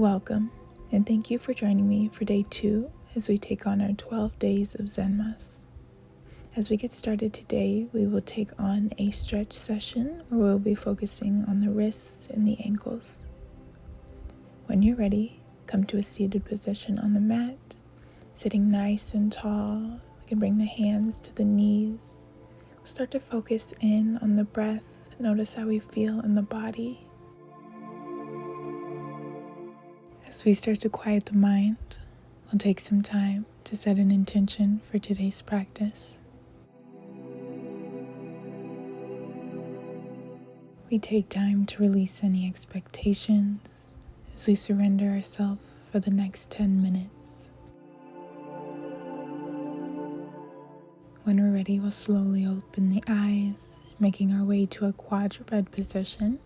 Welcome, and thank you for joining me for day 2 as we take on our 12 days of ZENMAS. As we get started today, we will take on a stretch session where we'll be focusing on the wrists and the ankles. When you're ready, come to a seated position on the mat, sitting nice and tall. We can bring the hands to the knees. We'll start to focus in on the breath. Notice how we feel in the body. As we start to quiet the mind, we'll take some time to set an intention for today's practice. We take time to release any expectations as we surrender ourselves for the next 10 minutes. When we're ready, we'll slowly open the eyes, making our way to a quadruped position,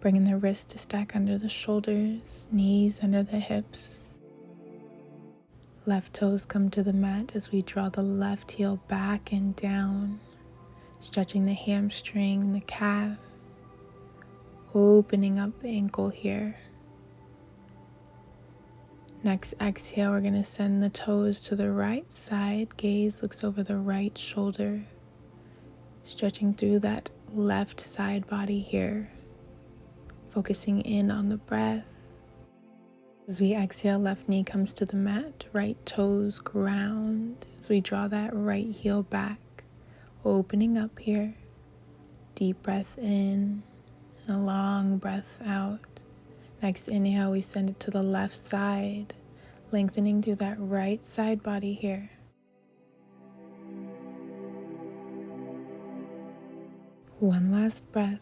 bringing the wrists to stack under the shoulders, knees under the hips. Left toes come to the mat as we draw the left heel back and down, stretching the hamstring, the calf, opening up the ankle here. Next exhale, we're going to send the toes to the right side. Gaze looks over the right shoulder, stretching through that left side body here, focusing in on the breath. As we exhale, left knee comes to the mat, right toes ground as we draw that right heel back, opening up here. Deep breath in and a long breath out. Next inhale, we send it to the left side, lengthening through that right side body here. One last breath.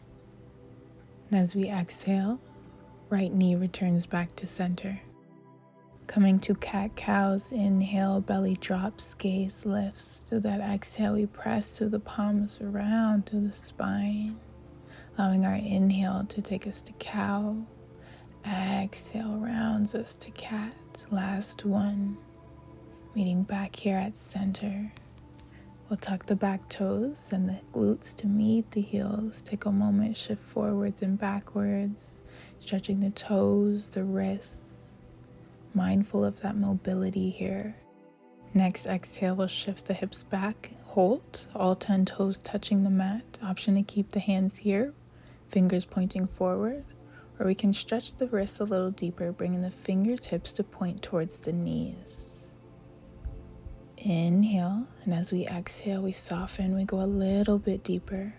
And as we exhale, right knee returns back to center. Coming to cat-cows, inhale, belly drops, gaze lifts. Through that exhale, we press through the palms around through the spine, allowing our inhale to take us to cow. Exhale rounds us to cat. Last one. Meeting back here at center. We'll tuck the back toes and the glutes to meet the heels. Take a moment, shift forwards and backwards, stretching the toes, the wrists, mindful of that mobility here. Next exhale, we'll shift the hips back, hold, all 10 toes touching the mat. Option to keep the hands here, fingers pointing forward, or we can stretch the wrists a little deeper, bringing the fingertips to point towards the knees. Inhale, and as we exhale, we soften, we go a little bit deeper,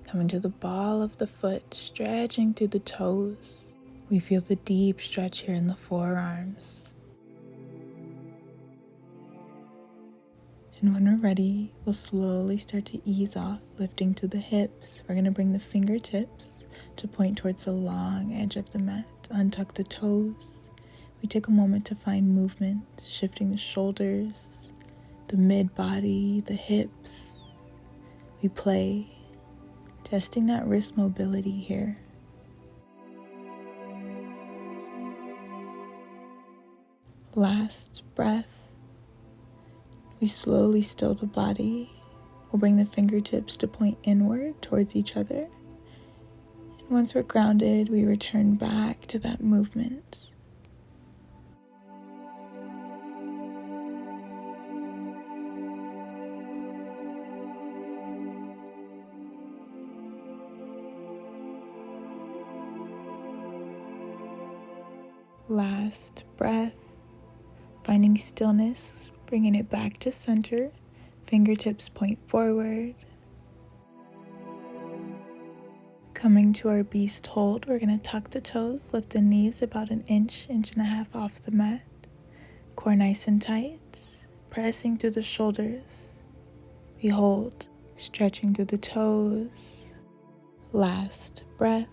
coming to the ball of the foot, stretching through the toes. We feel the deep stretch here in the forearms. And when we're ready, we'll slowly start to ease off, lifting to the hips. We're going to bring the fingertips to point towards the long edge of the mat. Untuck the toes. We take a moment to find movement, shifting the shoulders, the mid-body, the hips. We play, testing that wrist mobility here. Last breath. We slowly still the body. We'll bring the fingertips to point inward towards each other. And once we're grounded, we return back to that movement. Last breath. Finding stillness, bringing it back to center. Fingertips point forward. Coming to our beast hold, we're going to tuck the toes, lift the knees about an inch and a half off the mat. Core nice and tight, pressing through the shoulders. We hold, stretching through the toes. Last breath.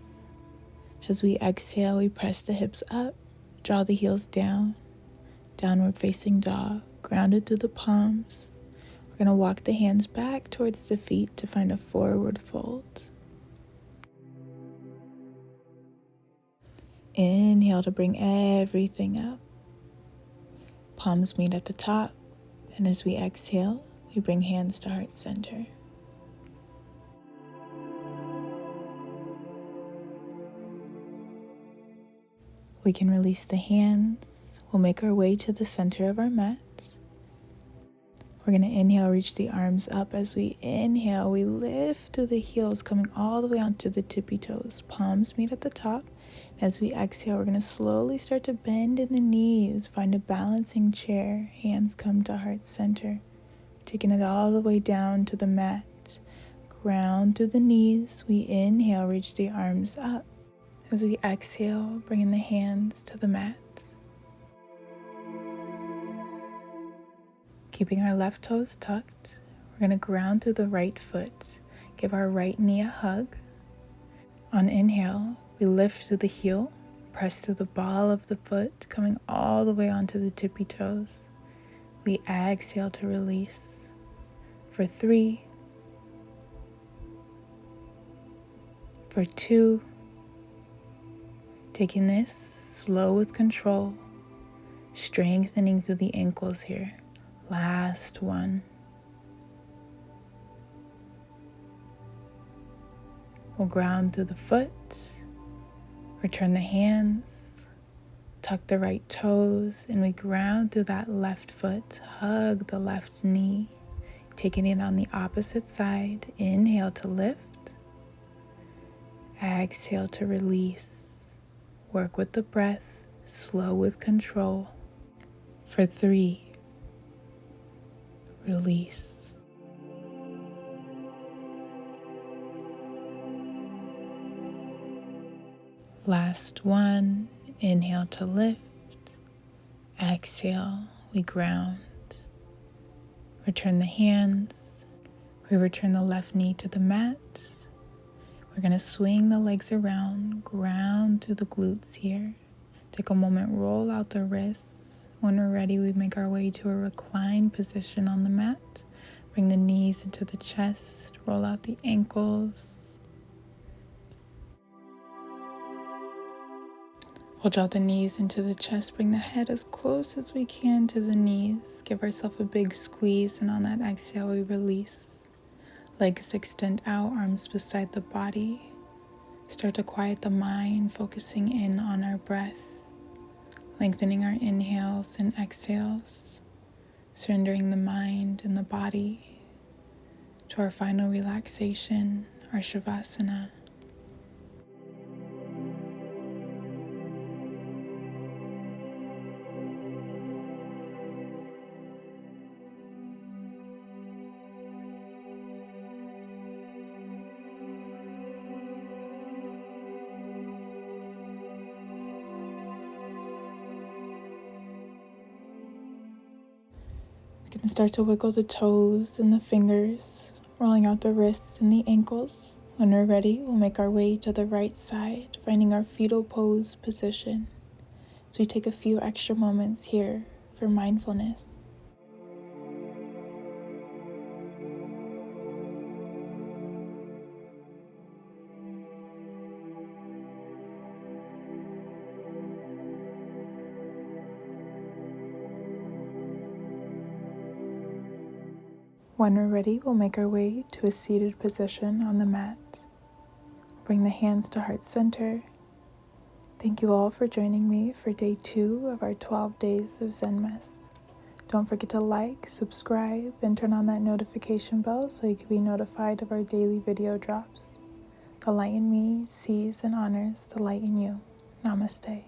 As we exhale, we press the hips up, draw the heels down. Downward facing dog, grounded through the palms. We're going to walk the hands back towards the feet to find a forward fold. Inhale to bring everything up. Palms meet at the top, and as we exhale, we bring hands to heart center. We can release the hands. We'll make our way to the center of our mat. We're going to inhale, reach the arms up. As we inhale, we lift through the heels, coming all the way onto the tippy toes. Palms meet at the top. As we exhale, we're going to slowly start to bend in the knees. Find a balancing chair. Hands come to heart center. Taking it all the way down to the mat. Ground through the knees. We inhale, reach the arms up. As we exhale, bringing the hands to the mat. Keeping our left toes tucked, we're going to ground through the right foot. Give our right knee a hug. On inhale, we lift through the heel, press through the ball of the foot, coming all the way onto the tippy toes. We exhale to release. For 3, for 2, taking this slow with control, strengthening through the ankles here. Last one. We'll ground through the foot, return the hands, tuck the right toes, and we ground through that left foot, hug the left knee, taking it on the opposite side. Inhale to lift, exhale to release. Work with the breath, slow with control. For 3, release. Last one. Inhale to lift. Exhale, we ground. Return the hands. We return the left knee to the mat. We're going to swing the legs around, ground through the glutes here. Take a moment, roll out the wrists. When we're ready, we make our way to a reclined position on the mat. Bring the knees into the chest, roll out the ankles. We'll draw the knees into the chest, bring the head as close as we can to the knees. Give ourselves a big squeeze, and on that exhale, we release. Legs extend out, arms beside the body. Start to quiet the mind, focusing in on our breath. Lengthening our inhales and exhales, surrendering the mind and the body to our final relaxation, our Shavasana. We're going to start to wiggle the toes and the fingers, rolling out the wrists and the ankles. When we're ready, we'll make our way to the right side, finding our fetal pose position. So we take a few extra moments here for mindfulness. When we're ready, we'll make our way to a seated position on the mat. Bring the hands to heart center. Thank you all for joining me for day 2 of our 12 days of ZENMAS. Don't forget to like, subscribe, and turn on that notification bell so you can be notified of our daily video drops. The light in me sees and honors the light in you. Namaste.